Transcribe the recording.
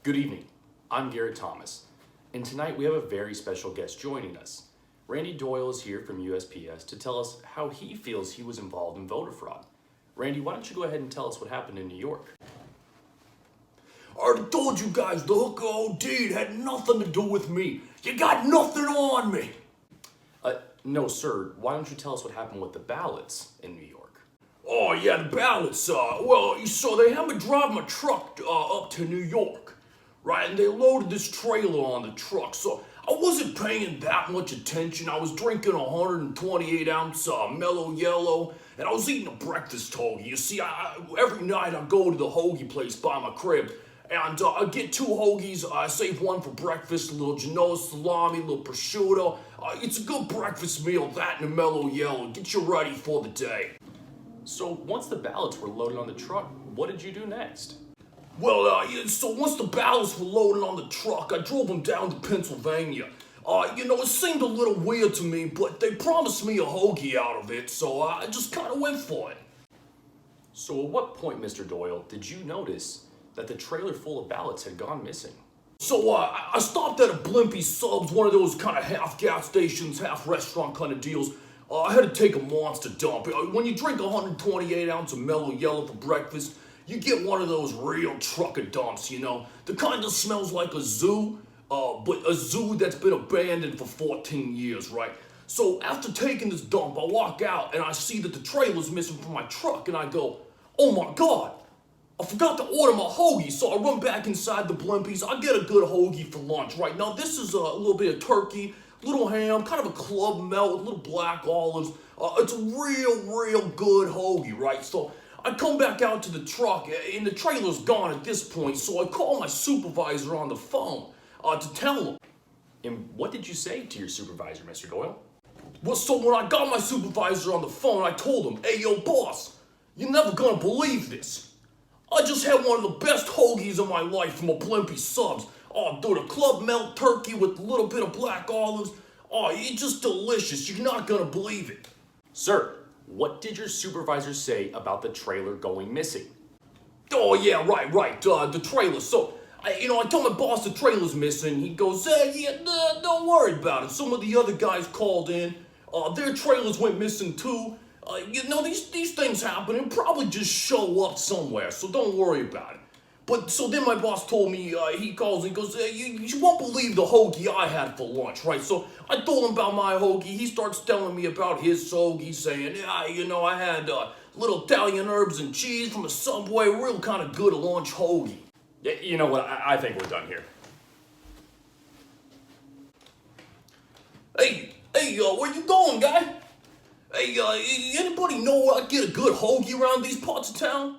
Good evening, I'm Garrett Thomas, and tonight we have a very special guest joining us. Randy Doyle is here from USPS to tell us how he feels he was involved in voter fraud. Randy, why don't you go ahead and tell us what happened in New York? I already told you guys the hooker OD had nothing to do with me. You got nothing on me. No, sir. Why don't you tell us what happened with the ballots in New York? Oh yeah, the ballots. So they had me drive my truck up to New York, right? And they loaded this trailer on the truck. So I wasn't paying that much attention. I was drinking 128 ounce mellow yellow, and I was eating a breakfast hoagie. You see, every night I go to the hoagie place by my crib, and I get 2 hoagies. I save one for breakfast, a little Genoa salami, a little prosciutto. It's a good breakfast meal, that and a mellow yellow. Get you ready for the day. So once the ballots were loaded on the truck, what did you do next? Well, so once the ballots were loaded on the truck, I drove them down to Pennsylvania. It seemed a little weird to me, but they promised me a hoagie out of it, so I just kind of went for it. So at what point, Mr. Doyle, did you notice that the trailer full of ballots had gone missing? So I stopped at a Blimpie Subs, one of those kind of half gas stations, half restaurant kind of deals. I had to take a monster dump. When you drink 128 ounce of mellow yellow for breakfast, you get one of those real trucker dumps, the kind that smells like a zoo, but a zoo that's been abandoned for 14 years, right? So after taking this dump, I walk out and I see that the trailer's missing from my truck, and I go, oh my God, I forgot to order my hoagie. So I run back inside the Blimpies. I get a good hoagie for lunch, right? Now this is a little bit of turkey, little ham, kind of a club melt with little black olives. It's a real good hoagie, right? So I come back out to the truck, and the trailer's gone at this point, so I call my supervisor on the phone to tell him. And what did you say to your supervisor, Mr. Doyle? Well, so when I got my supervisor on the phone, I told him, hey, yo, boss, you're never gonna believe this. I just had one of the best hoagies of my life from a Blimpie Subs. Oh, dude, a club melt turkey with a little bit of black olives. Oh, it's just delicious. You're not gonna believe it. Sir, what did your supervisor say about the trailer going missing? Oh, yeah, right, the trailer. So, I told my boss the trailer's missing. He goes, don't worry about it. Some of the other guys called in. Their trailers went missing too. These things happen and probably just show up somewhere, so don't worry about it. But so then my boss told me, he calls and goes, you won't believe the hoagie I had for lunch, right? So I told him about my hoagie. He starts telling me about his hoagie, saying, I had little Italian herbs and cheese from a Subway, real kind of good lunch hoagie. Yeah, you know what, I think we're done here. Hey, where you going, guy? Hey, anybody know where I get a good hoagie around these parts of town?